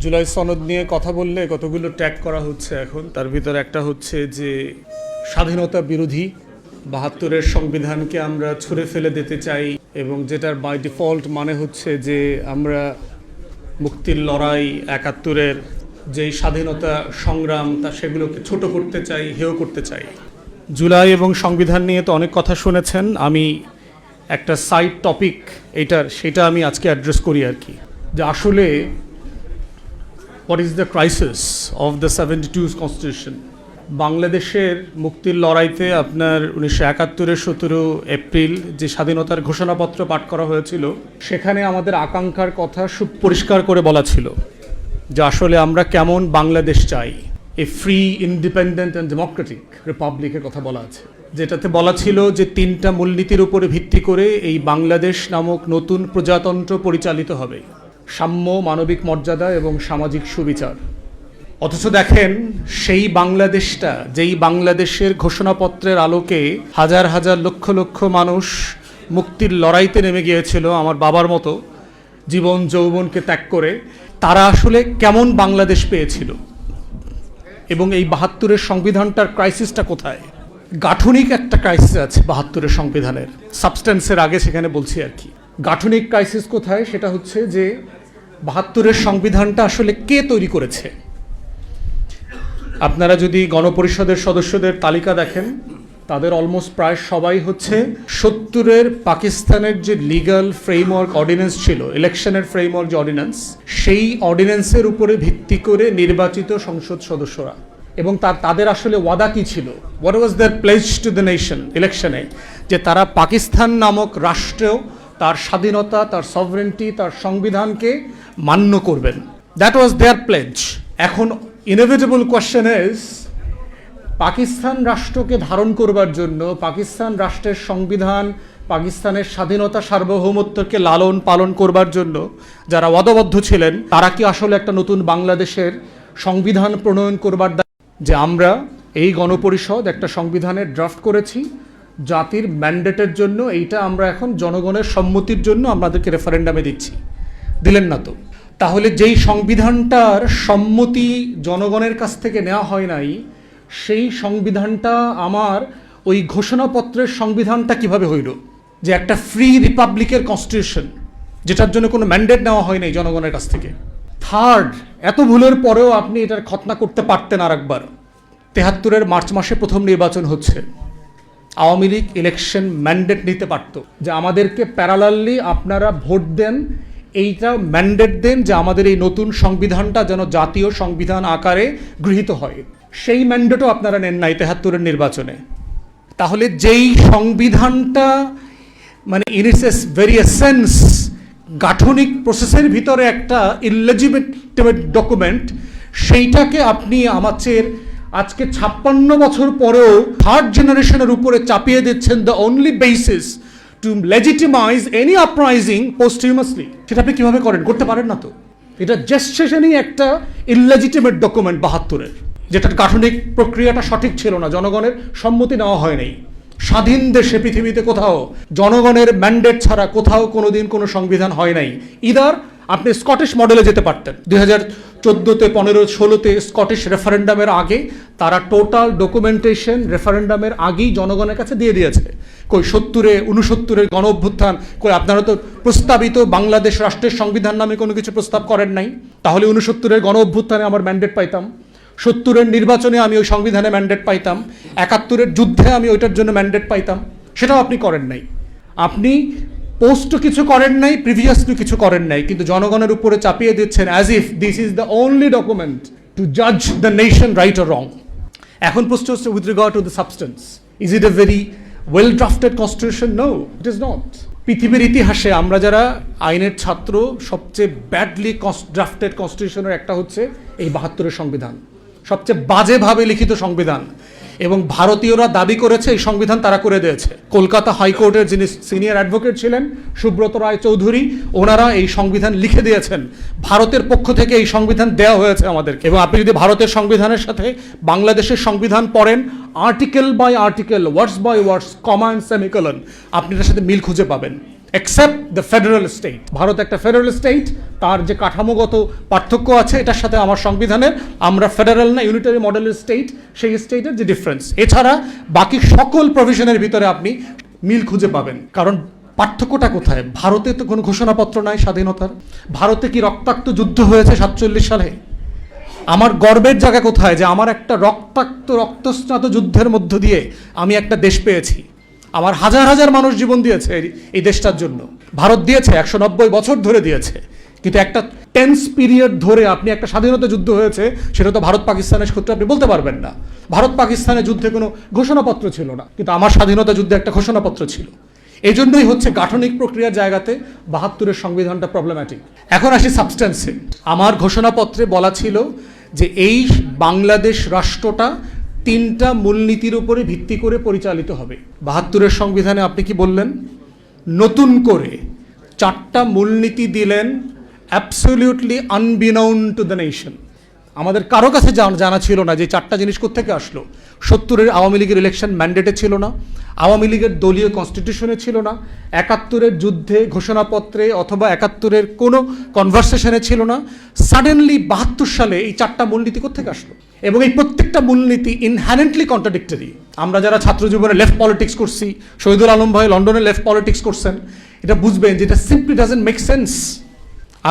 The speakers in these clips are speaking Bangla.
জুলাই সনদ নিয়ে কথা বললে কতগুলো ট্যাগ করা হচ্ছে এখন। তার ভিতরে একটা হচ্ছে যে স্বাধীনতা বিরোধী, ৭২-এর সংবিধানকে আমরা ছুঁড়ে ফেলে দিতে চাই, এবং যেটার বাই ডিফল্ট মানে হচ্ছে যে আমরা মুক্তির লড়াই, ৭১-এর যেই স্বাধীনতা সংগ্রাম তা সেগুলোকে ছোট করতে চাই, হেয় করতে চাই। জুলাই এবং সংবিধান নিয়ে তো অনেক কথা শুনেছেন। আমি একটা সাইড টপিক সেটা আমি আজকে অ্যাড্রেস করি আর কি, যে আসলে what is the crisis of the 72 constitution. বাংলাদেশের মুক্তির লড়াইতে আপনার 19৭১-এর 17 এপ্রিল যে স্বাধীনতার ঘোষণাপত্র পাঠ করা হয়েছিল, সেখানে আমাদের আকাঙ্ক্ষার কথা সুপরিষ্কার করে বলা ছিল যে আসলে আমরা কেমন বাংলাদেশ চাই। A free, independent and democratic রিপাবলিকের কথা বলা আছে, যেটাতে বলা ছিল যে 3টা মূলনীতির উপরে ভিত্তি করে এই বাংলাদেশ নামক নতুন প্রজাতন্ত্র পরিচালিত হবে: সাম্য, মানবিক মর্যাদা এবং সামাজিক সুবিচার। অথচ দেখেন, সেই বাংলাদেশটা, যেই বাংলাদেশের ঘোষণাপত্রের আলোকে হাজার হাজার লক্ষ লক্ষ মানুষ মুক্তির লড়াইতে নেমে গিয়েছিল আমার বাবার মতো, জীবন যৌবনকে ত্যাগ করে, তারা আসলে কেমন বাংলাদেশ পেয়েছিল। এবং এই ৭২-এর সংবিধানটার ক্রাইসিসটা কোথায়? গাঠনিক একটা ক্রাইসিস আছে ৭২-এর সংবিধানের, সাবস্টেন্সের আগে সেখানে বলছি আর কি। গাঠনিক ক্রাইসিস কোথায়? সেটা হচ্ছে যে ৭২-এর সংবিধানটা আসলে কে তৈরি করেছে। আপনারা যদি গণপরিষদের সদস্যদের তালিকা দেখেন, তাদের অলমোস্ট প্রায় সবাই হচ্ছে ৭০-এর পাকিস্তানের যে লিগ্যাল ফ্রেমওয়ার্ক অর্ডিন্যান্স ছিল, ইলেকশনের ফ্রেমওয়ার্ক যে অর্ডিন্যান্স, সেই অর্ডিন্যান্সের উপরে ভিত্তি করে নির্বাচিত সংসদ সদস্যরা। এবং তাদের আসলে ওয়াদা কী ছিল? What was their pledge to the nation ইলেকশনে? যে তারা পাকিস্তান নামক রাষ্ট্রেও তার স্বাধীনতা, তার সভরেন্টি, তার সংবিধানকে মান্য করবেন। That was their pledge. এখন ইনএভিটেবল কোয়েশ্চেন ইজ, পাকিস্তান রাষ্ট্রকে ধারণ করবার জন্য, পাকিস্তান রাষ্ট্রের সংবিধান, পাকিস্তানের স্বাধীনতা, সার্বভৌমত্বকে লালন পালন করবার জন্য যারা ওয়াদাবদ্ধ ছিলেন, তারা কি আসলে একটা নতুন বাংলাদেশের সংবিধান প্রণয়ন করবার যে আমরা এই গণপরিষদ একটা সংবিধানের ড্রাফট করেছি জাতির ম্যান্ডেটের জন্য, এইটা আমরা এখন জনগণের সম্মতির জন্য আমাদেরকে রেফারেন্ডামে দিচ্ছি? দিলেন না তো। তাহলে যেই সংবিধানটার সম্মতি জনগণের কাছ থেকে নেওয়া হয় নাই, সেই সংবিধানটা আমার ওই ঘোষণাপত্রের সংবিধানটা কিভাবে হইল? যে একটা ফ্রি রিপাবলিকের কনস্টিটিউশন, যেটার জন্য কোনো ম্যান্ডেট নেওয়া হয় নাই জনগণের কাছ থেকে। থার্ড, এত ভুলের পরেও আপনি এটার খতনা করতে পারতেন আর একবার। ৭৩-এর মার্চ মাসে প্রথম নির্বাচন হচ্ছে, আওয়ামী লীগ ইলেকশন ম্যান্ডেট নিতে পারত যে আমাদেরকে প্যারালালি আপনারা ভোট দেন, এইটা ম্যান্ডেট দেন যে আমাদের এই নতুন সংবিধানটা যেন জাতীয় সংবিধান আকারে গৃহীত হয়। সেই ম্যান্ডেটও আপনারা নেন নাই ৭৩-এর নির্বাচনে। তাহলে যেই সংবিধানটা মানে ইন ইটস ভেরি এসেন্স গাঠনিক প্রসেসের ভিতরে একটা ইলেজিটিমেট ডকুমেন্ট, সেইটাকে আপনি আমাদের আজকে ৫৬ বছর পরেও থার্ড জেনারেশনের উপরে চাপিয়ে দিচ্ছেন the only basis to legitimise any uprising posthumously. সেটা আপনি কীভাবে করেন? করতে পারেন না তো। এটা জেস্টেশনই একটা ইলেজিটিমেট ডকুমেন্ট ৭২-এর, যেটার গাঠনিক প্রক্রিয়াটা সঠিক ছিল না, জনগণের সম্মতি নেওয়া হয় নাই। স্বাধীন দেশে পৃথিবীতে কোথাও জনগণের ম্যান্ডেট ছাড়া কোথাও কোনোদিন কোনো সংবিধান হয় নাই। ইদার আপনি স্কটিশ মডেলে যেতে পারতেন। 2014-তে, 15-16-তে স্কটিশ রেফারেন্ডামের আগে তারা টোটাল ডকুমেন্টেশন রেফারেন্ডামের আগেই জনগণের কাছে দিয়ে দিয়েছে। কই 70-এ, 69-এর গণ অভ্যুত্থান, কই আপনারা তো প্রস্তাবিত বাংলাদেশ রাষ্ট্রের সংবিধান নামে কোনো কিছু প্রস্তাব করেন নাই। তাহলে 69-এর গণ অভ্যুত্থানে আমার ম্যান্ডেট পাইতাম, 70-এর নির্বাচনে আমি ওই সংবিধানে ম্যান্ডেট পাইতাম, ৭১-এর যুদ্ধে আমি ওইটার জন্য ম্যান্ডেট পাইতাম। সেটাও আপনি করেন নাই। আপনি পোস্টও কিছু করেন নাই, প্রিভিয়াসলি কিছু করেন নাই, কিন্তু জনগণের উপরে চাপিয়ে দিচ্ছেন as if this is the only document to জাজ the nation right or wrong. এখন প্রশ্ন হচ্ছে with regard to the substance, is it a very well drafted constitution? No, it is not. পৃথিবীর ইতিহাসে আমরা যারা আইনের ছাত্র, সবচেয়ে ব্যাডলি ড্রাফটেড কনস্টিটিউশনের একটা হচ্ছে এই ৭২-এর সংবিধান, সবচেয়ে বাজেভাবে লিখিত সংবিধান। এবং ভারতীয়রা দাবি করেছে এই সংবিধান তারা করে দিয়েছে। কলকাতা হাইকোর্টের যিনি সিনিয়র অ্যাডভোকেট ছিলেন, সুব্রত রায় চৌধুরী, ওনারা এই সংবিধান লিখে দিয়েছেন। ভারতের পক্ষ থেকে এই সংবিধান দেওয়া হয়েছে আমাদেরকে। এবং আপনি যদি ভারতের সংবিধানের সাথে বাংলাদেশের সংবিধান পড়েন, article by article, words by words, comma and semicolon, আপনি এটার সাথে মিল খুঁজে পাবেন। Except the federal state. Bharat একটা ফেডারেল স্টেট, তার যে কাঠামোগত পার্থক্য আছে এটার সাথে আমার সংবিধানের, আমরা ফেডারেল না ইউনিটারি মডেলের স্টেট, সেই স্টেটের যে ডিফারেন্স, এছাড়া বাকি সকল প্রভিশনের ভিতরে আপনি মিল খুঁজে পাবেন। কারণ পার্থক্যটা কোথায়? ভারতে তো কোনো ঘোষণাপত্র নাই স্বাধীনতার। ভারতে কি রক্তাক্ত যুদ্ধ হয়েছে 47 সালে? আমার গর্বের জায়গা কোথায় যে আমার একটা রক্তস্নাত যুদ্ধের মধ্য দিয়ে আমি একটা দেশ পেয়েছি। আমার হাজার হাজার মানুষ জীবন দিয়েছে এই দেশটার জন্য। ভারত দিয়েছে 190 বছর ধরে দিয়েছে, কিন্তু একটা টেন্স পিরিয়ড ধরে আপনি একটা স্বাধীনতা যুদ্ধ হয়েছে, সেটা তো ভারত পাকিস্তানের সূত্রে আপনি বলতে পারবেন না। ভারত পাকিস্তানের যুদ্ধে কোনো ঘোষণাপত্র ছিল না, কিন্তু আমার স্বাধীনতা যুদ্ধে একটা ঘোষণাপত্র ছিল। এই জন্যই হচ্ছে গাঠনিক প্রক্রিয়ার জায়গাতে 72-এর সংবিধানটা প্রবলেম্যাটিক। এখন আসি সাবস্টেন্সে। আমার ঘোষণাপত্রে বলা ছিল যে এই বাংলাদেশ রাষ্ট্রটা 3টা মূলনীতির উপরে ভিত্তি করে পরিচালিত হবে। 72-এর সংবিধানে আপনি কি বললেন? নতুন করে 4টা মূলনীতি দিলেন, অ্যাবসলিউটলি আনবিনাউন টু দ্য নেশন। আমাদের কারো কাছে জানা ছিল না যে 4টা জিনিস কোত্থেকে আসলো। 70-এর আওয়ামী লীগের ইলেকশন ম্যান্ডেটে ছিল না, আওয়ামী লীগের দলীয় কনস্টিটিউশনে ছিল না, 71-এর যুদ্ধে ঘোষণাপত্রে অথবা 71-এর কোনো কনভারসেশনে ছিল না। সাডেনলি 72 সালে এই 4টা মূলনীতি কোত্থেকে আসলো? এবং এই প্রত্যেকটা মূলনীতি ইনহ্যারেন্টলি কন্ট্রাডিক্টরি। আমরা যারা ছাত্র জীবনে লেফট পলিটিক্স করছি, শহীদুল আলম ভাই লন্ডনে লেফট পলিটিক্স করছেন, এটা বুঝবেন যে এটা সিম্পলি ডাজন্ট মেক সেন্স।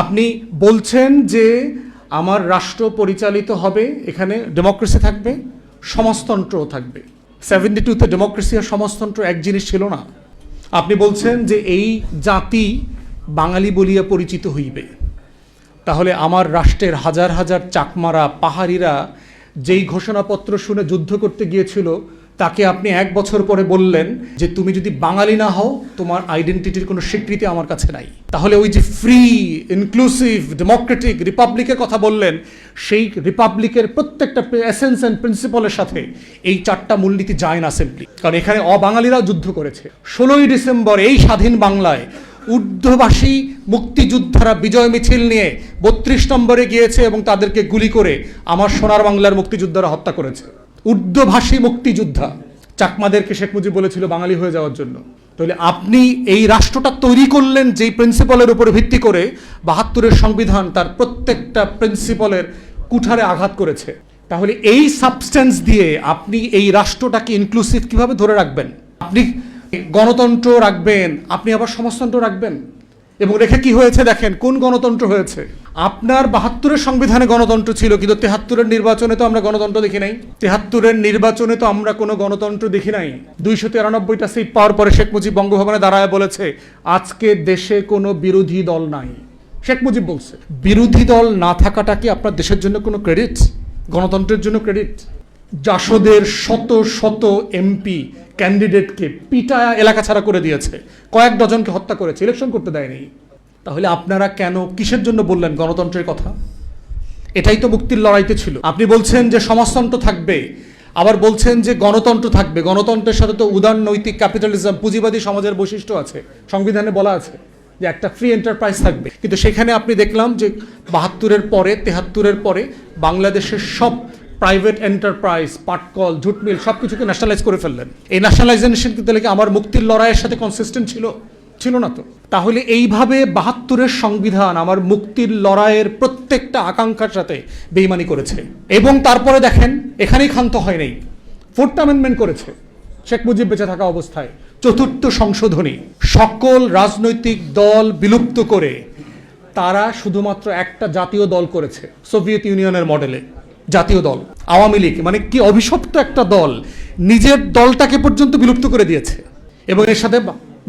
আপনি বলছেন যে আমার রাষ্ট্র পরিচালিত হবে, এখানে ডেমোক্রেসি থাকবে, সমাজতন্ত্রও থাকবে। 72-তে ডেমোক্রেসি আর সমাজতন্ত্র এক জিনিস ছিল না। আপনি বলছেন যে এই জাতি বাঙালি বলিয়া পরিচিত হইবে। তাহলে আমার রাষ্ট্রের হাজার হাজার চাকমারা পাহাড়িরা যেই ঘোষণাপত্র শুনে যুদ্ধ করতে গিয়েছিল, তাকে আপনি 1 বছর পরে বললেন যে তুমি যদি বাঙালি না হও তোমার আইডেন্টিটির কোনো স্বীকৃতি আমার কাছে নাই। তাহলে ওই যে ফ্রি, ইনক্লুসিভ, ডেমোক্রেটিক রিপাবলিকের কথা বললেন, সেই রিপাবলিকের প্রত্যেকটা এসেন্স অ্যান্ড প্রিন্সিপালের সাথে এই 4টা মূলনীতি যায় না সিম্পলি। কারণ এখানে অবাঙালিরাও যুদ্ধ করেছে। 16ই ডিসেম্বর এই স্বাধীন বাংলায় ঊর্ধ্বভাষী মুক্তিযোদ্ধারা বিজয় মিছিল নিয়ে 32 নম্বরে গিয়েছে এবং তাদেরকে গুলি করে আমার সোনার বাংলার মুক্তিযোদ্ধারা হত্যা করেছে। ঊর্ধ্বভাষী মুক্তিযোদ্ধা চাকমাদেরকে শেখ মুজিব বলেছিল বাঙালি হয়ে যাওয়ার জন্য। তাহলে আপনি এই রাষ্ট্রটা তৈরি করলেন যেই প্রিন্সিপালের উপরে ভিত্তি করে 72-এর সংবিধান তার প্রত্যেকটা প্রিন্সিপালের কুঠারে আঘাত করেছে। তাহলে এই সাবস্টেন্স দিয়ে আপনি এই রাষ্ট্রটাকে ইনক্লুসিভ কিভাবে ধরে রাখবেন? আপনি গণতন্ত্র রাখবেন, আপনি আবার সমাজতন্ত্র রাখবেন। এবং রেখে কি হয়েছে দেখেন, কোন গণতন্ত্র হয়েছে? আপনার 72-এর সংবিধানে গণতন্ত্র ছিল, কিন্তু 73-এর নির্বাচনে তো আমরা গণতন্ত্র দেখি নাই। 73-এর নির্বাচনে তো আমরা কোনো গণতন্ত্র দেখি নাই। 293টা সিট পাওয়ার পরে শেখ মুজিব বঙ্গভবনে দাঁড়ায় বলেছে আজকে দেশে কোনো বিরোধী দল নাই। শেখ মুজিব বলছে, বিরোধী দল না থাকাটা কি আপনার দেশের জন্য কোনো ক্রেডিট? গণতন্ত্রের জন্য ক্রেডিট? জাসদের শত শত এমপি ক্যান্ডিডেটকে পিটায়া এলাকা ছাড়া করে দিয়েছে, কয়েক ডজনকে হত্যা করেছে, ইলেকশন করতে দেয়নি। তাহলে আপনারা কেন কিসের জন্য বললেন গণতন্ত্রের কথা? এটাই তো মুক্তির লড়াইতে ছিল। আপনি বলছেন যে সমাজতন্ত্র থাকবে, আবার বলছেন যে গণতন্ত্র থাকবে। গণতন্ত্রের সাথে তো উদার নৈতিক ক্যাপিটালিজম, পুঁজিবাদী সমাজের বৈশিষ্ট্য আছে। সংবিধানে বলা আছে যে একটা ফ্রি এন্টারপ্রাইজ থাকবে, কিন্তু সেখানে আপনি দেখলাম যে 72-এর পরে, 73-এর পরে বাংলাদেশের সব প্রাইভেট এন্টারপ্রাইজ, পাটকল, ঝুটমিল সব কিছুকে ন্যাশনালাইজ করে ফেললেন। এই ন্যাশনালাইজেশন কিন্তু আমার মুক্তির লড়াইয়ের সাথে কনসিস্টেন্ট ছিল না তো। তাহলে এইভাবে 72-এর সংবিধান আমার মুক্তির লড়াইয়ের প্রত্যেকটা আকাঙ্ক্ষার সাথে বেইমানি করেছে। এবং তারপরে দেখেন এখানেই ক্ষান্ত হয় নাই, 4th অ্যামেন্ডমেন্ট করেছে শেখ মুজিব বেঁচে থাকা অবস্থায়। 4th সংশোধনী, সকল রাজনৈতিক দল বিলুপ্ত করে তারা শুধুমাত্র একটা জাতীয় দল করেছে, সোভিয়েত ইউনিয়নের মডেলে জাতীয় দল। আওয়ামী লীগ মানে কি অভিশপ্ত একটা দল, নিজের দলটাকে পর্যন্ত বিলুপ্ত করে দিয়েছে। এবং এর সাথে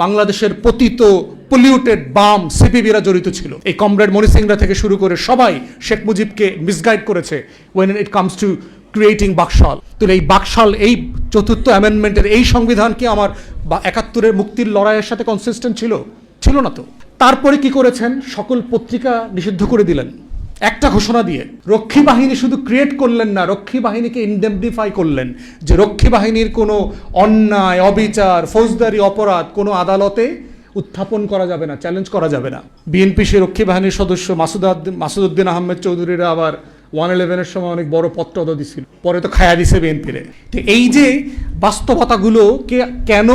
বাংলাদেশের পতিত পলিউটেড বাম সিপিবিরা জড়িত ছিল। এই কমরেড মনি সিংরা থেকে শুরু করে সবাই শেখ মুজিবকে মিসগাইড করেছে when it comes to creating Baksal. তো এই বাকশাল, এই 4th অ্যামেন্ডমেন্টের এই সংবিধান কি আমার 71-এর মুক্তির লড়াইয়ের সাথে কনসিস্টেন্ট ছিল না তো। তারপরে কি করেছেন, সকল পত্রিকা নিষিদ্ধ করে দিলেন একটা ঘোষণা দিয়ে। রক্ষী বাহিনী শুধু ক্রিয়েট করলেন না, রক্ষী বাহিনীকে ইনডেমনিফাই করলেন যে রক্ষী বাহিনীর কোনো অন্যায়, অবিচার, ফৌজদারি অপরাধ কোনো আদালতে উত্থাপন করা যাবে না, চ্যালেঞ্জ করা যাবে না। বিএনপি সে রক্ষী বাহিনীর সদস্য মাসুদউদ্দিন আহমেদ চৌধুরীরা আবার 111-এর সময় অনেক বড় পত্রও দিছিল, পরে তো খায়া দিছে বিএনপিরে। তো এই যে বাস্তবতাগুলোকে কেন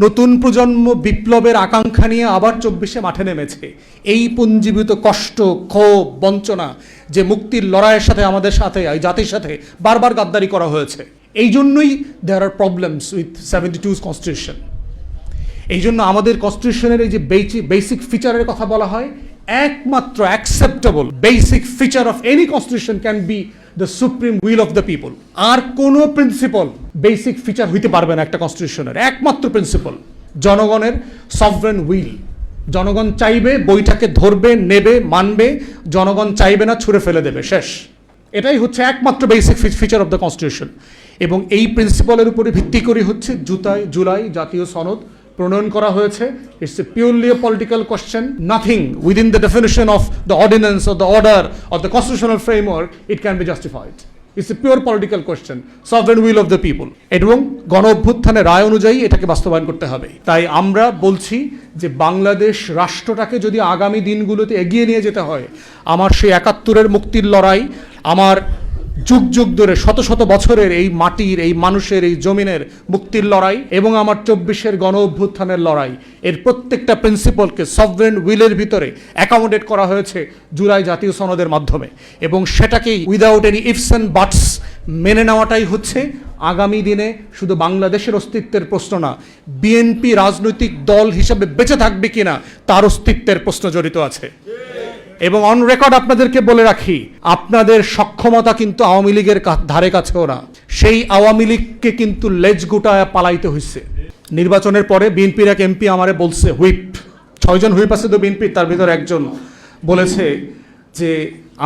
নতুন প্রজন্ম বিপ্লবের আকাঙ্ক্ষা নিয়ে আবার 24-এ মাঠে নেমেছে, এই পুঞ্জীভূত কষ্ট, ক্ষোভ, বঞ্চনা, যে মুক্তির লড়াইয়ের সাথে আমাদের সাথে এই জাতির সাথে বারবার গাদ্দারি করা হয়েছে, এই জন্যই দেয়ার আর প্রবলেমস উইথ 72's কনস্টিটিউশন। এই জন্য আমাদের কনস্টিটিউশনের এই যে বেসিক ফিচারের কথা বলা হয়, একমাত্র acceptable basic feature of any constitution can be the supreme will of the people. আর কোনো প্রিন্সিপাল বেসিক ফিচার হইতে পারবে না একটা কনস্টিটিউশনের। একমাত্র প্রিন্সিপাল জনগণের সভরেন উইল। জনগণ চাইবে, বইটাকে ধরবে, নেবে, মানবে, জনগণ চাইবে না, ছুঁড়ে ফেলে দেবে, শেষ। এটাই হচ্ছে একমাত্র basic feature of the constitution. এবং এই প্রিন্সিপালের উপরে ভিত্তি করে হচ্ছে জুলাই জাতীয় সনদ প্রণয়ন করা হয়েছে। It's a purely a political question, nothing within the definition of the ordinance or the order or the constitutional framework it can be justified. It's a pure political question, sovereign will of the people. এবং গণ অভ্যুত্থানের রায় অনুযায়ী এটাকে বাস্তবায়ন করতে হবে। তাই আমরা বলছি যে বাংলাদেশ রাষ্ট্রটাকে যদি আগামী দিনগুলোতে এগিয়ে নিয়ে যেতে হয়, আমার সেই 71-এর মুক্তির লড়াই, আমার যুগ যুগ ধরে শত শত বছরের এই মাটির, এই মানুষের, এই জমিনের মুক্তির লড়াই, এবং আমার 24-এর গণ অভ্যুত্থানের লড়াই, এর প্রত্যেকটা প্রিন্সিপালকে সভরেন উইলের ভিতরে অ্যাকোমোডেট করা হয়েছে জুলাই জাতীয় সনদের মাধ্যমে। এবং সেটাকেই উইদাউট এনি ইফস অ্যান্ড বাটস মেনে নেওয়াটাই হচ্ছে আগামী দিনে শুধু বাংলাদেশের অস্তিত্বের প্রশ্ন না, বিএনপি রাজনৈতিক দল হিসেবে বেঁচে থাকবে কিনা তার অস্তিত্বের প্রশ্ন জড়িত আছে। এবং অন রেকর্ড আপনাদেরকে বলে রাখি, আপনাদের সক্ষমতা কিন্তু আওয়ামী লীগের ধারে কাছেও না। সেই আওয়ামী লীগকে কিন্তু লেজ গুটায় পালাইতে হয়েছে। নির্বাচনের পরে বিএনপির এক এমপি আমারে বলছে, হুইপ, 6 জন হুইপ আছে তো বিএনপির, তার ভিতর একজন বলেছে যে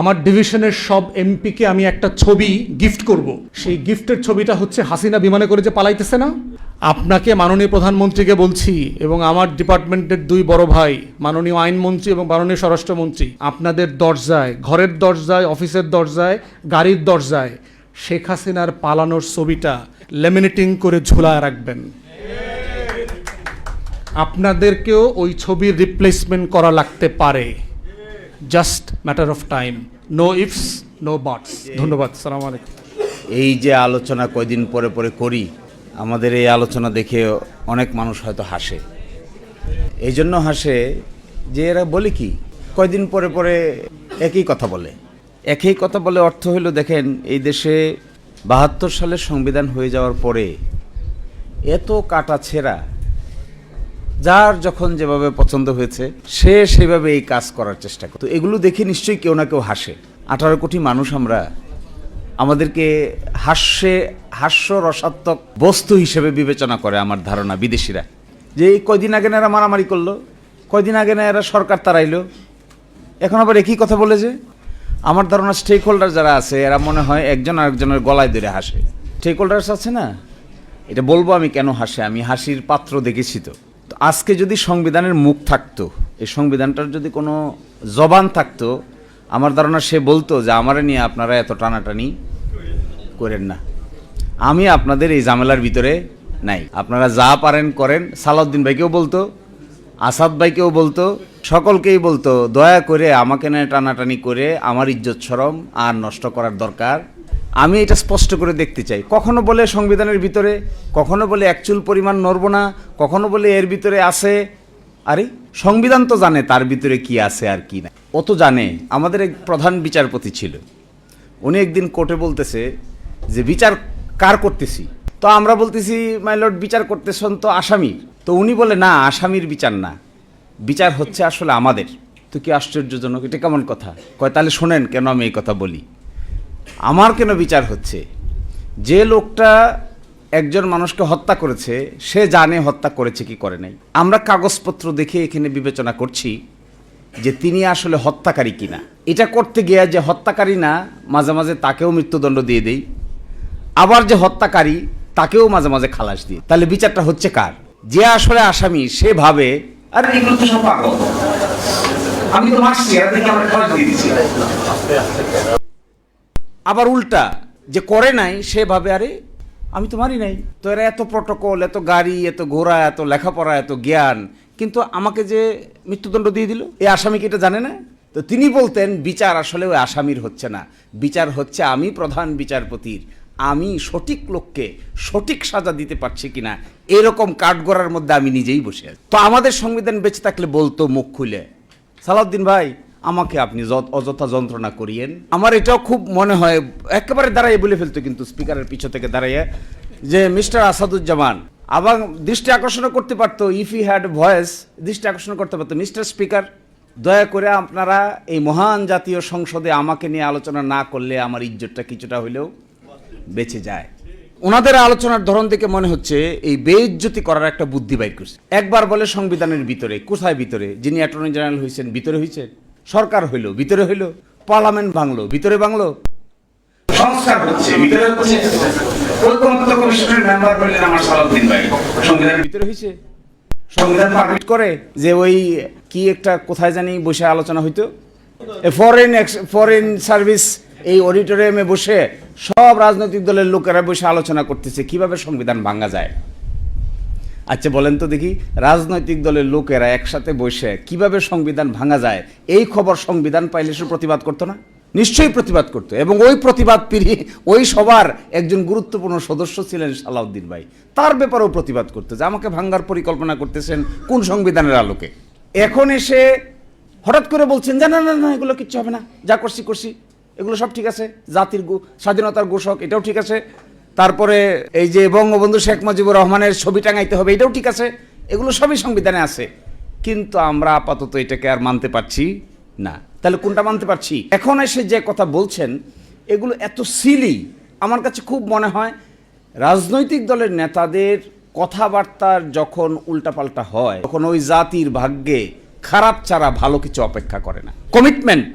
আমার ডিভিশনের সব এমপিকে আমি একটা ছবি গিফট করব। সেই গিফটের ছবিটা হচ্ছে হাসিনা বিমানে করে যে পালাইতেছে না। আপনাকে মাননীয় প্রধানমন্ত্রীকে বলছি, এবং আমার ডিপার্টমেন্টের 2 বড় ভাই মাননীয় আইনমন্ত্রী এবং মাননীয় স্বরাষ্ট্রমন্ত্রী, আপনাদের দরজায়, ঘরের দরজায়, অফিসের দরজায়, গাড়ির দরজায় শেখ হাসিনার পালানোর ছবিটা লেমিনেটিং করে ঝুলায় রাখবেন। আপনাদেরকেও ওই ছবির রিপ্লেসমেন্ট করা লাগতে পারে, just matter of time. No ifs, no buts. ধন্যবাদ। আসসালামু আলাইকুম। এই যে আলোচনা কয়দিন পরে পরে করি, আমাদের এই আলোচনা দেখে অনেক মানুষ হয়তো হাসে। এই জন্য হাসে যে এরা বলে কি, কয়দিন পরে পরে একই কথা বলে। একই কথা বলে অর্থ হইল, দেখেন এই দেশে 72 সালের সংবিধান হয়ে যাওয়ার পরে এত কাটা ছেঁড়া, যার যখন যেভাবে পছন্দ হয়েছে সে সেভাবে এই কাজ করার চেষ্টা করে। তো এগুলো দেখে নিশ্চয়ই কেউ না কেউ হাসে। 18 কোটি মানুষ আমরা, আমাদেরকে হাস্যরসাত্মক বস্তু হিসেবে বিবেচনা করে আমার ধারণা বিদেশিরা। যে এই কয়দিন আগে না এরা মারামারি করলো, কয়দিন আগে না এরা সরকার তাড়াইলো, এখন আবার একই কথা বলে। যে আমার ধারণা স্টেক হোল্ডার যারা আছে এরা মনে হয় একজন আরেকজনের গলায় ধরে হাসে। স্টেক হোল্ডার্স আছে না, এটা বলবো আমি কেন হাসে, আমি হাসির পাত্র দেখেছি। তো আজকে যদি সংবিধানের মুখ থাকতো, এই সংবিধানটার যদি কোনো জবান থাকতো, আমার ধারণা সে বলতো যে আমারে নিয়ে আপনারা এত টানাটানি করেন না, আমি আপনাদের এই ঝামেলার ভিতরে নাই, আপনারা যা পারেন করেন। সালাউদ্দিন ভাইকেও বলতো, আসাদ ভাইকেও বলতো, সকলকেই বলতো, দয়া করে আমাকে নিয়ে টানাটানি করে আমার ইজ্জত শরম আর নষ্ট করার দরকার। আমি এটা স্পষ্ট করে দেখতে চাই। কখনো বলে সংবিধানের ভিতরে, কখনো বলে এক চুল পরিমাণ নড়ব না, কখনো বলে এর ভিতরে আছে। আরে সংবিধান তো জানে তার ভিতরে কি আছে আর কি না, ও তো জানে। আমাদের এক প্রধান বিচারপতি ছিল, উনি একদিন কোর্টে বলতেছে যে বিচার কার করতেছি, তো আমরা বলতেছি মাই লর্ড বিচার করতেছেন তো আসামির। তো উনি বলে না, আসামির বিচার না, বিচার হচ্ছে আসলে আমাদের। তো কি আশ্চর্যজনক, এটা কেমন কথা? কয় তাহলে শোনেন কেন আমি এই কথা বলি। আমার কেন বিচার হচ্ছে? যে লোকটা একজন মানুষকে হত্যা করেছে সে জানে হত্যা করেছে কি করে নাই। আমরা কাগজপত্র দেখে এখানে বিবেচনা করছি যে তিনি আসলে হত্যাকারী কিনা। এটা করতে গিয়ে যে হত্যাকারী না, মাঝে মাঝে তাকেও মৃত্যুদণ্ড দিয়ে দেই, আবার যে হত্যাকারী তাকেও মাঝে মাঝে খালাস দিই। তাহলে বিচারটা হচ্ছে কার? যে আসলে আসামি সে ভাবে আরে এগুলো তো সব পাগল, আমি তো মারছি, আমরা খালাস দিয়ে দিচ্ছি। আবার উল্টা যে করে নাই সে ভাবে আরে আমি তো মারি নাই। তো এরা এত প্রটোকল, এত গাড়ি, এত ঘোড়া, এত লেখাপড়া, এত জ্ঞান, কিন্তু আমাকে যে মৃত্যুদণ্ড দিয়ে দিল, এই আসামি কি এটা জানে না? তো তিনি বলতেন বিচার আসলে ওই আসামির হচ্ছে না, বিচার হচ্ছে আমি প্রধান বিচারপতির, আমি সঠিক লোককে সঠিক সাজা দিতে পারছি কিনা, এরকম কাঠগড়ার মধ্যে আমি নিজেই বসে আছি। তো আমাদের সংবিধান বেঁচে থাকলে বলতো মুখ খুলে, সালাউদ্দিন ভাই আমাকে আপনি অযথা যন্ত্রণা করিয়েন। আমার এটাও খুব মনে হয়, একেবারে দাঁড়াইয়ে বলে ফেলতো কিন্তু স্পিকারের পিছন থেকে দাঁড়াইয়ে, যে মিস্টার আসাদুজ্জামান আবার দৃষ্টি আকর্ষণ করতে পারতো, ইফ ই হ্যাড ভয়েস দৃষ্টি আকর্ষণ করতে পারতো, মিস্টার স্পিকার দয়া করে আপনারা এই মহান জাতীয় সংসদে আমাকে নিয়ে আলোচনা না করলে আমার ইজ্জতটা কিছুটা হইলেও বেঁচে যায়। ওনাদের আলোচনার ধরন থেকে মনে হচ্ছে এই বেইজ্জতি করার একটা বুদ্ধি বাইর করছে। একবার বলে সংবিধানের ভিতরে, কোথায় ভিতরে? যিনি অ্যাটর্নি জেনারেল হয়েছেন ভিতরে হয়েছেন, সরকার হইল ভিতরে হইল, পার্লামেন্ট ভাঙলো ভিতরে ভাঙলো, সংস্কার হচ্ছে ভিতরে হচ্ছে, ঐকমত্য কমিশনের মেম্বার হইলেন আমার সালাউদ্দিন ভাই, সংবিধানের ভিতরে হয়েছে। সংবিধান পারমিট করে যে ওই কি একটা কোথায় জানি বসে আলোচনা হইতো, ফরেন সার্ভিস এই অডিটোরিয়ামে বসে সব রাজনৈতিক দলের লোকেরা বসে আলোচনা করতেছে কিভাবে সংবিধান ভাঙা যায়। আচ্ছা বলেন তো দেখি, রাজনৈতিক দলের লোকেরা একসাথে বসে কিভাবে সংবিধান ভাঙা যায় এই খবর সংবিধান পাইলে সে প্রতিবাদ করতো না? নিশ্চয়ই প্রতিবাদ করতো। এবং ওই প্রতিবাদ পিড়ি ওই সবার একজন গুরুত্বপূর্ণ সদস্য ছিলেন সালাউদ্দিন ভাই, তার ব্যাপারেও প্রতিবাদ করতো যে আমাকে ভাঙ্গার পরিকল্পনা করতেছেন কোন সংবিধানের আলোকে। এখন এসে হঠাৎ করে বলছেন যে না না না এগুলো কিচ্ছু হবে না, যা করছি করছি, এগুলো সব ঠিক আছে, জাতির স্বাধীনতার ঘোষক এটাও ঠিক আছে, তারপরে এই যে বঙ্গবন্ধু শেখ মুজিবুর রহমানের ছবি টাঙাইতে হবে এটাও ঠিক আছে, এগুলো সবই সংবিধানে আছে, কিন্তু আমরা আপাতত এটাকে আর মানতে পারছি না। তাহলে কোনটা মানতে পারছি? এখন এসে যে কথা বলছেন এগুলো এত সিলি, আমার কাছে খুব মনে হয় রাজনৈতিক দলের নেতাদের কথাবার্তার যখন উল্টাপাল্টা হয় তখন ওই জাতির ভাগ্যে খারাপ ছাড়া ভালো কিছু অপেক্ষা করে না। কমিটমেন্ট,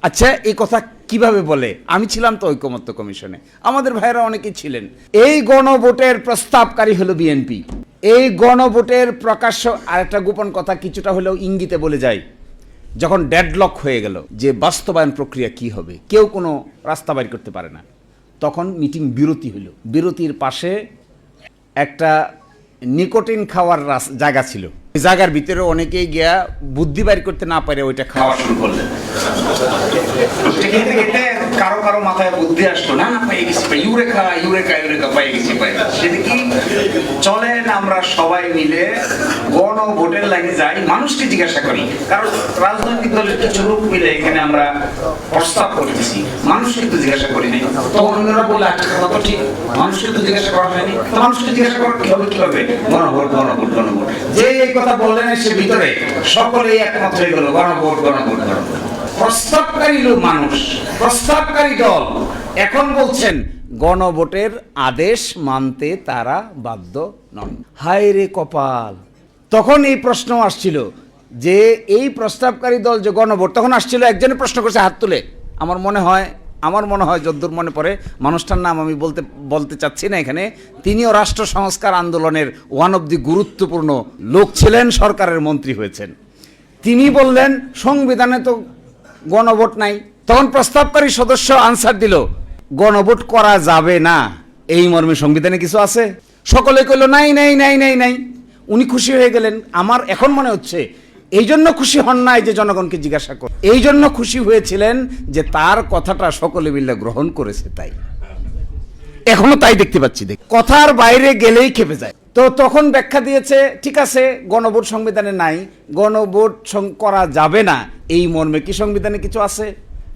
আচ্ছা এই কথা কিভাবে বলে? আমি ছিলাম তো ঐকমত্য কমিশনে, আমাদের ভাইয়েরা অনেকেই ছিলেন। এই গণভোটের প্রস্তাবকারী হলো বিএনপি। এই গণভোটের প্রকাশ্য, আর একটা গোপন কথা কিছুটা হলেও ইঙ্গিতে বলে যায়, যখন ডেডলক হয়ে গেল যে বাস্তবায়ন প্রক্রিয়া কি হবে, কেউ কোনো রাস্তা বাইর করতে পারে না, তখন মিটিং বিরতি হইল। বিরতির পাশে একটা নিকোটিন খাওয়ার জায়গা ছিল, ওই জায়গার ভিতরে অনেকেই গিয়া বুদ্ধি বাইর করতে না পারে ওইটা খাওয়া শুরু করলেন। কারো কারো মাথায় বুদ্ধি আসতো, না না পাই গেছি, ইউরেকা ইউরেকা ইউরেকা পাই গেছি পাই। সেটা কি, চলেন আমরা সবাই মিলে গণভোটের লাইনে যাই, মানুষকে জিজ্ঞাসা করি, কারণ রাজনৈতিক দলের কিছু লোক মিলে এখানে আমরা প্রস্তাব করতেছি, মানুষকে তো জিজ্ঞাসা করি নাই। তখন ওনারা বলে একটা কথা তো ঠিক, মানুষকে তো জিজ্ঞাসা করা হয়নি, তো মানুষকে জিজ্ঞাসা করা কি হবে কিভাবে? গণভোট গণভোট গণভোট, যে এই কথা বললেন সে ভিতরে সকলেই একমত হয়ে গেল গণভোট গণভোট গণভোট। প্রস্তাবকারী লোক মানুষ, প্রস্তাবকারী দল এখন বলছেন গণভোটের আদেশ মানতে তারা বাধ্য নন। হায় রে কপাল! তখন এই প্রশ্ন আসছিল যে এই প্রস্তাবকারী দল যে গণভোট, তখন আসছিল একজনের প্রশ্ন করছে হাত তুলে, আমার মনে হয় যদ্দূর মনে পড়ে, মানুষটার নাম আমি বলতে চাচ্ছি না এখানে, তিনিও রাষ্ট্র সংস্কার আন্দোলনের ওয়ান অব দি গুরুত্বপূর্ণ লোক ছিলেন, সরকারের মন্ত্রী হয়েছেন। তিনি বললেন সংবিধানে তো গণভোট নাই। তখন প্রস্তাবকারী সদস্য আনসার দিল গণভোট করা যাবে না, এই মর্মে সংবিধানে কিছু আছে? সকলে কইল নাই নাই নাই নাই নাই। উনি খুশি হয়ে গেলেন। আমার এখন মনে হচ্ছে এই জন্য খুশি হন নাই যে জনগণকে জিজ্ঞাসা করে, এই জন্য খুশি হয়েছিলেন যে তার কথাটা সকলে মিলে গ্রহণ করেছে, তাই এখনো তাই দেখতে পাচ্ছি। কথার বাইরে গেলেই খেপে যায়। তো তখন ব্যাখ্যা দিয়েছে ঠিক আছে গণভোট সংবিধানে নাই, গণভোট করা যাবে না এই মর্মে কি সংবিধানে কিছু আছে?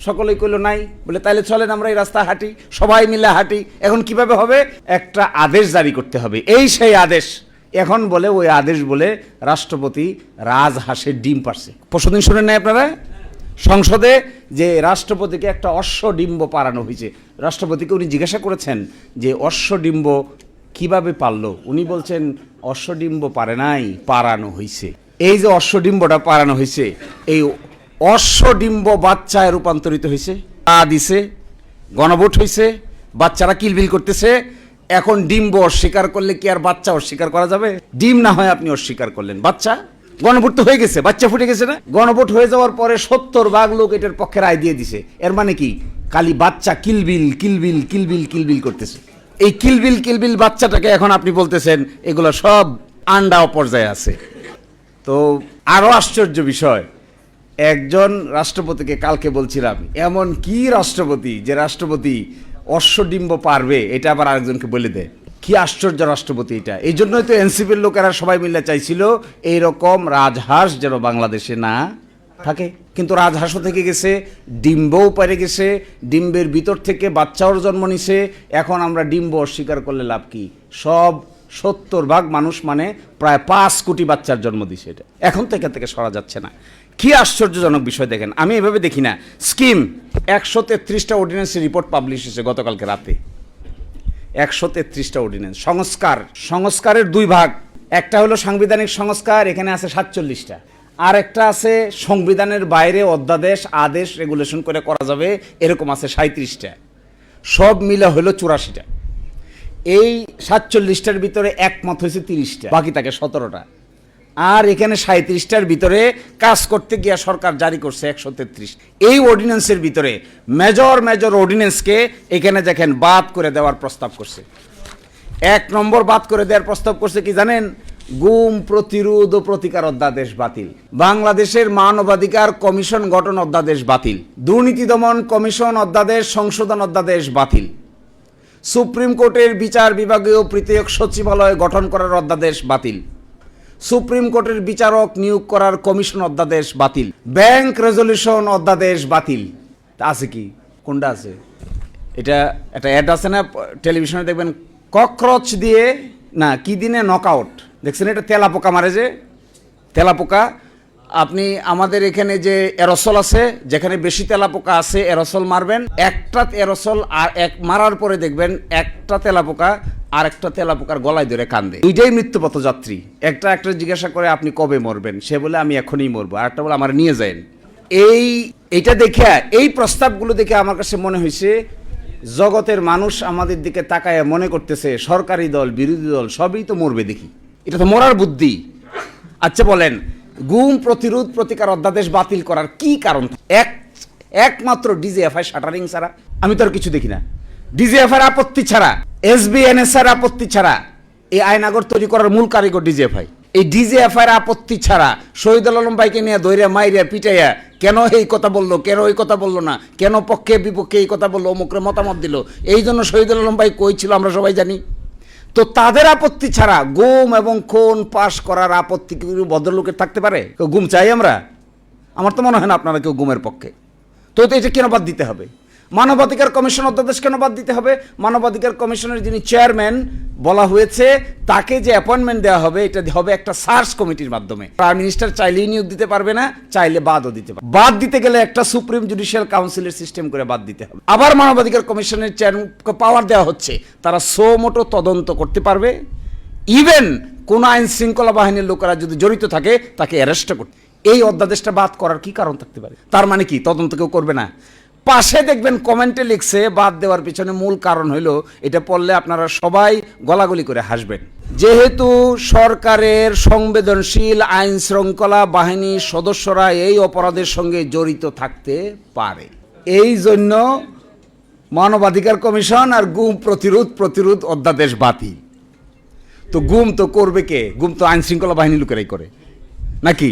সকলেই কইল নাই। বলে তাহলে চলেন আমরা এই রাস্তা হাঁটি, সবাই মিলে হাঁটি। এখন কিভাবে হবে? একটা আদেশ জারি করতে হবে, এই সেই আদেশ। এখন বলে ওই আদেশ বলে রাষ্ট্রপতি রাজহাঁসের ডিম পারছে। পরশুদিন শুনেন নাই আপনারা সংসদে যে রাষ্ট্রপতিকে একটা অশ্বডিম্ব পাড়ানো হয়েছে। রাষ্ট্রপতিকে উনি জিজ্ঞাসা করেছেন যে অশ্বডিম্ব কিভাবে পারলো? উনি বলছেন অশ্বডিম্ব পারে নাই, পাড়ানো হয়েছে। এই যে অশ্বডিম্বটা পাড়ানো হয়েছে, এই অশ্বডিম্ব বাচ্চায় রূপান্তরিত হয়েছে, তা দিছে, গণভোট হয়েছে, বাচ্চারা কিলবিল করতেছে। এখন ডিম্ব অস্বীকার করলে কি আর বাচ্চা অস্বীকার করা যাবে? ডিম না হয় আপনি অস্বীকার করলেন, বাচ্চা গণভোট তো হয়ে গেছে, বাচ্চা ফুটে গেছে না? গণভোট হয়ে যাওয়ার পরে 70 লোক এটার পক্ষে রায় দিয়ে দিছে। এর মানে কি? খালি বাচ্চা কিলবিল কিলবিল কিলবিল কিলবিল করতেছে। এই কিলবিল কিলবিল বাচ্চাটাকে এখন আপনি বলতেছেন এগুলো সব আন্ডা পর্যায়ে আছে। তো আরো আশ্চর্য বিষয়, একজন রাষ্ট্রপতিকে কালকে বলছিলাম, এমন কি রাষ্ট্রপতি যে রাষ্ট্রপতি অশ্বডিম্ব পারবে, এটা আবার আরেকজনকে বলে দেয়। কি আশ্চর্য রাষ্ট্রপতি এটা। এই জন্যই তো এনসিপির লোকেরা সবাই মিলে চাইছিল এইরকম রাজহাঁস যেন বাংলাদেশে না থাকে, কিন্তু রাজহাঁসও থেকে গেছে, ডিম্বও পেরে গেছে, ডিম্বের ভিতর থেকে বাচ্চাও জন্ম নিছে। এখন আমরা ডিম্ব অস্বীকার করলে লাভ কি? সব 70% মানুষ মানে প্রায় 5 কোটি বাচ্চার জন্ম দিছে। এটা এখন থেকে সরা যাচ্ছে না। কি আশ্চর্যজনক বিষয় দেখেন, আমি এভাবে দেখি না। স্কিম 133টা অর্ডিন্যান্সের রিপোর্ট পাবলিশ হয়েছে গতকালকে রাতে। 133টা অর্ডিন্যান্স। সংস্কারের 2 ভাগ, একটা হলো সাংবিধানিক সংস্কার, এখানে আছে 47টা, আর একটা আছে সংবিধানের বাইরে অধ্যাদেশ, আদেশ, রেগুলেশন করে করা যাবে, এরকম আছে 37টা। সব মিলে হলো 84টা। এই 47টার ভিতরে একমত হয়েছে 30টা, বাকি থাকে 17টা। আর এখানে 37টার ভিতরে কাজ করতে গিয়ে সরকার জারি করছে 133। এই অর্ডিন্যান্সের ভিতরে মেজর অর্ডিন্যান্সকে এখানে দেখেন বাদ করে দেওয়ার প্রস্তাব করছে। 1 নম্বর বাদ করে দেওয়ার প্রস্তাব করছে কি জানেন? গুম প্রতিরোধ ও প্রতিকার অধ্যাদেশ বাতিল, বাংলাদেশের মানবাধিকার কমিশন গঠন অধ্যাদেশ বাতিল, দুর্নীতি দমন কমিশন অধ্যাদেশ সংশোধন অধ্যাদেশ বাতিল, সুপ্রিম কোর্টের বিচার বিভাগীয় পৃথক সচিবালয় গঠন করার অধ্যাদেশ বাতিল, সুপ্রিম কোর্টের বিচারক নিয়োগ করার কমিশন অধ্যাদেশ বাতিল, ব্যাংক রেজলিউশন অধ্যাদেশ বাতিল। আছে কি? কোনটা আছে? এটা একটা অ্যাড আছে না টেলিভিশনে, দেখবেন ককরোচ দিয়ে না কি দিনে নকআউট, দেখছেন? এটা তেলাপোকা মারে, যে তেলাপোকা। আপনি আমাদের এখানে যে এরসল আছে, যেখানে বেশি তেলাপোকা আছে এরসল মারবেন, একটা এরসল আর মারার পরে দেখবেন একটা তেলাপোকা আর একটা তেলাপোকার গলায় ধরে কান্দে। দুইটাই মৃত্যুপথ যাত্রী। একটা জিজ্ঞাসা করে আপনি কবে মরবেন, সে বলে আমি এখনই মরবো, আর একটা বলে আমার নিয়ে যান। এইটা দেখে, এই প্রস্তাবগুলো দেখে আমার কাছে মনে হয়েছে জগতের মানুষ আমাদের দিকে তাকায় মনে করতেছে সরকারি দল বিরোধী দল সবই তো মরবে দেখি। এটা তো মরার বুদ্ধি। আচ্ছা বলেন, গুম প্রতিরোধ প্রতিকার অধ্যাদেশ বাতিল করার কি কারণ? একমাত্র ডিজিএফআই শাটারিং ছাড়া আমি তো আর কিছু দেখি না। ডিজিএফআই আপত্তি ছাড়া, এসবিএনএস-এর আপত্তি ছাড়া, এই আইনাগর তৈরি করার মূল কারিগর ডিজিএফআই। এই ডিজিএফআই আপত্তি ছাড়া শহীদুল আলম ভাইকে নিয়ে দৈরা মাইরিয়া পিটাইয়া কেন এই কথা বললো, কেন ওই কথা বললো না, কেন পক্ষে বিপক্ষে এই কথা বললো, অমুকরে মতামত দিল, এই জন্য শহীদুল আলম ভাই কই ছিল আমরা সবাই জানি। তো তাদের আপত্তি ছাড়া গুম এবং খুন পাশ করার আপত্তি কি ভদ্রলোকের থাকতে পারে? কেউ গুম চাই আমরা? আমার তো মনে হয় না আপনারা কেউ গুমের পক্ষে। তো এটা কেন বাদ দিতে হবে? মানবাধিকার কমিশন অধ্যাদেশ কেন বাদ দিতে হবে? মানবাধিকার কমিশনের যিনি চেয়ারম্যান বলা হয়েছে, তাকে যে অ্যাপয়েন্টমেন্ট দেওয়া হবে, এটা হবে একটা সার্চ কমিটির মাধ্যমে। প্রাইম মিনিস্টার চাইলেই নিয়োগ দিতে পারবে না, চাইলে বাদও দিতে পারবে। বাদ দিতে গেলে একটা সুপ্রিম জুডিশিয়াল কাউন্সিলের সিস্টেম করে বাদ দিতে হবে। আবার মানবাধিকার কমিশনের চেয়ারম্যানকে পাওয়ার দেওয়া হচ্ছে, তারা সো মোটো তদন্ত করতে পারবে, ইভেন কোন আইন শৃঙ্খলা বাহিনীর লোকেরা যদি জড়িত থাকে তাকে অ্যারেস্ট করতে। এই অধ্যাদেশটা বাদ করার কি কারণ থাকতে পারে? তার মানে কি তদন্ত কেউ করবে না? পাশে দেখবেন কমেন্টে লিখছে বাদ দেওয়ার পিছনে মূল কারণ হলো, এটা পড়লে আপনারা সবাই গলাগলি করে হাসবেন, যেহেতু সরকারের সংবেদনশীল আইন শৃঙ্খলা বাহিনীর সদস্যরা এই অপরাধের সঙ্গে জড়িত থাকতে পারে, এই জন্য মানবাধিকার কমিশন আর গুম প্রতিরোধ অধ্যাদেশ বাতিল। তো গুম তো করবে কে? গুম তো আইন শৃঙ্খলা বাহিনী লোকেরাই করে নাকি?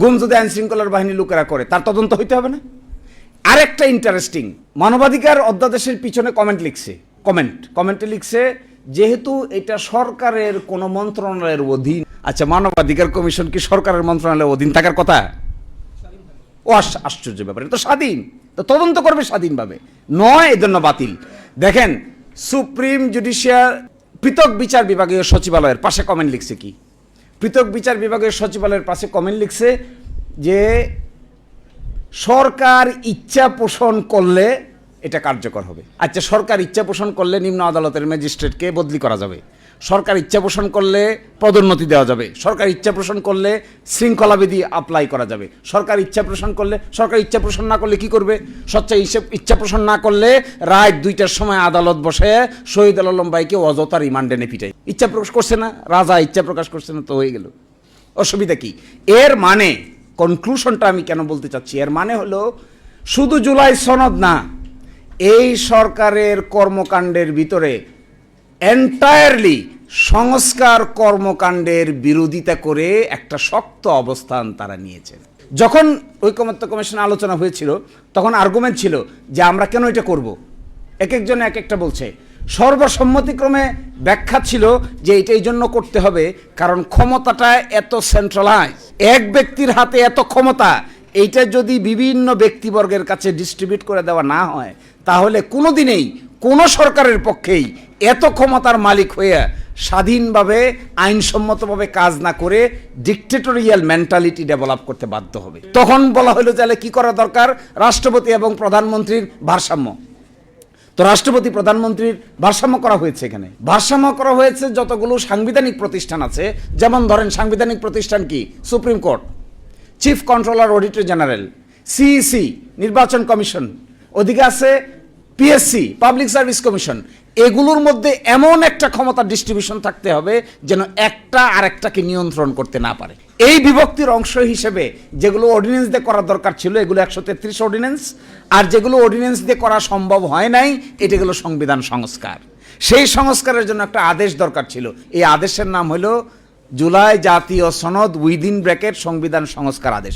গুম যদি আইন শৃঙ্খলার বাহিনী লোকেরা করে, তার তদন্ত হইতে হবে না? আরেকটা ইন্টারেস্টিং, মানবাধিকার অধ্যাদেশের পিছনে কমেন্টে লিখছে যেহেতু এটা সরকারের কোন মন্ত্রণালয়ের অধীন। আচ্ছা, মানবাধিকার কমিশন কি সরকারের মন্ত্রণালয়ের অধীন থাকার কথা? ও আশ্চর্য ব্যাপার, এটা তো স্বাধীন, তো তদন্ত করবে স্বাধীনভাবে, নয় এজন্য বাতিল। দেখেন, সুপ্রিম জুডিশিয়াল পৃথক বিচার বিভাগীয় সচিবালয়ের পাশে কমেন্ট লিখছে কি? পৃথক বিচার বিভাগীয় সচিবালয়ের পাশে কমেন্ট লিখছে যে সরকার ইচ্ছা পোষণ করলে এটা কার্যকর হবে। আচ্ছা, সরকার ইচ্ছা পোষণ করলে নিম্ন আদালতের ম্যাজিস্ট্রেটকে বদলি করা যাবে, সরকার ইচ্ছা পোষণ করলে পদোন্নতি দেওয়া যাবে, সরকার ইচ্ছা পোষণ করলে শৃঙ্খলাবিধি অ্যাপ্লাই করা যাবে, সরকার ইচ্ছা পোষণ না করলে কি করবে? ইচ্ছা পোষণ না করলে রাত 2টার সময় আদালত বসে শহীদুল আলম ভাইকে অযথা রিমান্ডে নিয়ে পিটাই। ইচ্ছা প্রকাশ করছে না, রাজা ইচ্ছা প্রকাশ করছে না, তো হয়ে গেল। অসুবিধা কি? এর মানে কনক্লুশনটা আমি কেন বলতে চাচ্ছি, এর মানে হলো শুধু জুলাই সনদ না, এই সরকারের কর্মকাণ্ডের ভিতরে এন্টায়ারলি সংস্কার কর্মকাণ্ডের বিরোধিতা করে একটা শক্ত অবস্থান তারা নিয়েছেন। যখন ঐকমত্য কমিশন আলোচনা হয়েছিল তখন আর্গুমেন্ট ছিল যে আমরা কেন এটা করব, এক একজন এক একটা বলছে। সর্বসম্মতিক্রমে ব্যাখ্যা ছিল যে এটা এই জন্য করতে হবে কারণ ক্ষমতাটা এত সেন্ট্রালাইজ, এক ব্যক্তির হাতে এত ক্ষমতা, এইটা যদি বিভিন্ন ব্যক্তিবর্গের কাছে ডিস্ট্রিবিউট করে দেওয়া না হয় তাহলে কোনোদিনেই কোনো সরকারের পক্ষেই এত ক্ষমতার মালিক হয়ে স্বাধীনভাবে আইনসম্মতভাবে কাজ না করে ডিকটেটরিয়াল মেন্টালিটি ডেভেলপ করতে বাধ্য হবে। তখন বলা হলো তাহলে কি করা দরকার, রাষ্ট্রপতি এবং প্রধানমন্ত্রীর ভারসাম্য। তো রাষ্ট্রপতি প্রধানমন্ত্রীর ভারসাম্য করা হয়েছে, এখানে ভারসাম্য করা হয়েছে যতগুলো সাংবিধানিক প্রতিষ্ঠান আছে, যেমন ধরেন সাংবিধানিক প্রতিষ্ঠান কি, supreme court, chief controller auditor general, CEC নির্বাচন কমিশন, ওদিকে আছে পিএসসি পাবলিক সার্ভিস কমিশন। এগুলোর মধ্যে এমন একটা ক্ষমতা ডিস্ট্রিবিউশন থাকতে হবে যেন একটা আরেকটাকে নিয়ন্ত্রণ করতে না পারে। এই বিভক্তির অংশ হিসেবে যেগুলো অর্ডিন্যান্স দিয়ে করা দরকার ছিল এগুলো 133 অর্ডিন্যান্স, আর যেগুলো অর্ডিন্যান্স দিয়ে করা সম্ভব হয় নাই এটাগুলো সংবিধান সংস্কার। সেই সংস্কারের জন্য একটা আদেশ দরকার ছিল, এই আদেশের নাম হলো জুলাই জাতীয় সনদ উইদিন ব্র্যাকেট সংবিধান সংস্কার আদেশ।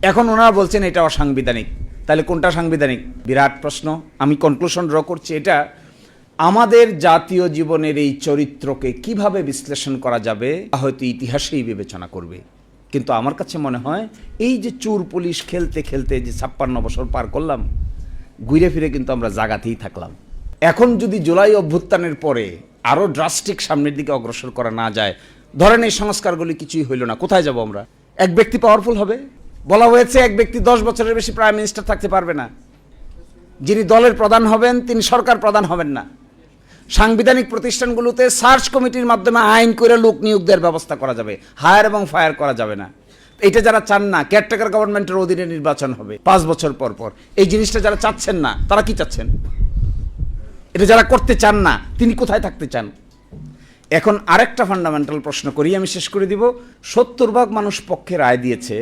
এখন ওনারা বলছেন এটা অসাংবিধানিক, তাহলে কোনটা সাংবিধানিক? বিরাট প্রশ্ন। আমি কনক্লুশন ড্র করছি, এটা আমাদের জাতীয় জীবনের এই চরিত্রকে কিভাবে বিশ্লেষণ করা যাবে হয়তো ইতিহাসেই বিবেচনা করবে। কিন্তু আমার কাছে মনে হয় এই যে চোর পুলিশ খেলতে খেলতে যে 56 বছর পার করলাম, ঘুরে ফিরে কিন্তু আমরা জাগাতেই থাকলাম। এখন যদি জুলাই অভ্যুত্থানের পরে আরও ড্রাস্টিক সামনের দিকে অগ্রসর করা না যায়, ধরেন এই সংস্কারগুলি কিছুই হইল না, কোথায় যাব আমরা? এক ব্যক্তি পাওয়ারফুল হবে, বলা হয়েছে এক ব্যক্তি 10 বছরের বেশি প্রাইম মিনিস্টার থাকতে পারবে না, যিনি দলের প্রধান হবেন তিনি সরকার প্রধান হবেন না। সাংবিধানিক প্রতিষ্ঠানগুলোতে সার্চ কমিটির মাধ্যমে আইন করে লোক নিয়োগ দেওয়ার ব্যবস্থা করা যাবে, হায়ার এবং ফায়ার করা যাবে না। এটা যারা চান না, কেয়ারটেকার গভর্নমেন্টের অধীনে নির্বাচন হবে 5 বছর পর পর, এই জিনিসটা যারা চাচ্ছেন না তারা কি চাচ্ছেন? এটা যারা করতে চান না তিনি কোথায় থাকতে চান? এখন আরেকটা ফান্ডামেন্টাল প্রশ্ন করি, আমি শেষ করে দিব। 70% মানুষ পক্ষে রায় দিয়েছে,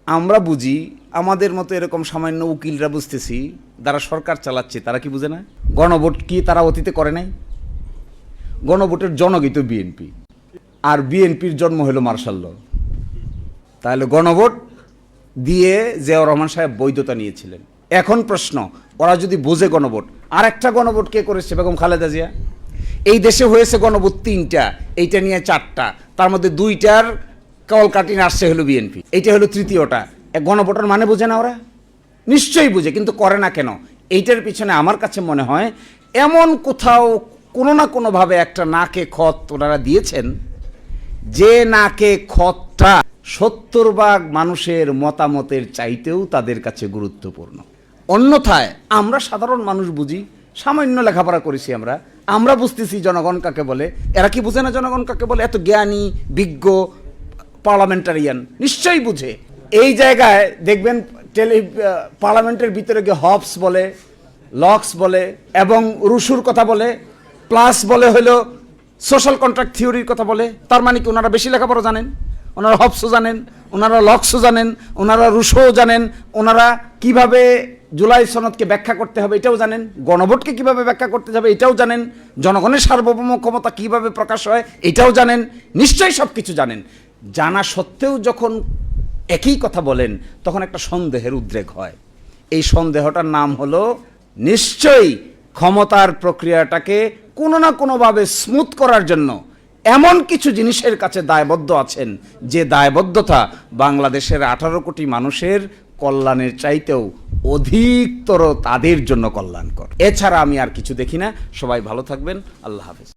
আমরা বুঝি, আমাদের মতো এরকম সামান্য উকিলরা বুঝতেছি, যারা সরকার চালাচ্ছে তারা কি বুঝে না? গণভোট কি তারা অতীতে করে নাই? গণভোটের জনকই তো বিএনপি, আর বিএনপির জন্ম হলো মার্শাল ল। তাহলে গণভোট দিয়ে জিয়াউর রহমান সাহেব বৈধতা নিয়েছিলেন। এখন প্রশ্ন, ওরা যদি বোঝে গণভোট, আর একটা গণভোট কে করেছে? বেগম খালেদা জিয়া। এই দেশে হয়েছে গণভোট 3টা, এইটা নিয়ে 4টা, তার মধ্যে 2টার কলকাটিন আসছে হলো বিএনপি, এইটা হলো 3য়টা। গণভোটের মানে বোঝে না ওরা? নিশ্চয়ই বুঝে, কিন্তু করে না কেন? এইটার পিছনে আমার কাছে মনে হয় এমন কোথাও কোনো না কোনোভাবে একটা নাকে খত ওনারা দিয়েছেন, যে নাকে খতটা 70% মানুষের মতামতের চাইতেও তাদের কাছে গুরুত্বপূর্ণ। অন্যথায় আমরা সাধারণ মানুষ বুঝি, সামান্য লেখাপড়া করেছি আমরা বুঝতেছি জনগণ কাকে বলে, এরা কি বুঝে না জনগণ কাকে বলে? এত জ্ঞানী বিজ্ঞ পার্লামেন্টারিয়ান নিশ্চয়ই বুঝে। এই জায়গায় দেখবেন পার্লামেন্টের ভিতরে গিয়ে হবস বলে, লক্স বলে এবং রুশুর কথা বলে, প্লাস বলে হলো সোশ্যাল কন্ট্রাক্ট থিওরির কথা বলে। তার মানে কি ওনারা বেশি লেখাপড়া জানেন? ওনারা হবসও জানেন, ওনারা লক্সও জানেন, ওনারা রুশোও জানেন, ওনারা কিভাবে জুলাই সনদকে ব্যাখ্যা করতে হবে এটাও জানেন, গণভোটকে কিভাবে ব্যাখ্যা করতে যাবে এটাও জানেন, জনগণের সার্বভৌম ক্ষমতা কিভাবে প্রকাশ হয় এটাও জানেন, নিশ্চয়ই সব কিছু জানেন। জানা সত্ত্বেও যখন একই কথা বলেন তখন একটা সন্দেহের উদ্রেক হয়। এই সন্দেহটার নাম হলো নিশ্চয়ই ক্ষমতার প্রক্রিয়াটাকে কোনো না কোনোভাবে স্মুথ করার জন্য এমন কিছু জিনিসের কাছে দায়বদ্ধ আছেন, যে দায়বদ্ধতা বাংলাদেশের 18 কোটি মানুষের কল্যাণের চাইতেও অধিকতর তাদের জন্য কল্যাণকর। এছাড়া আমি আর কিছু দেখি না। সবাই ভালো থাকবেন। আল্লাহ হাফেজ।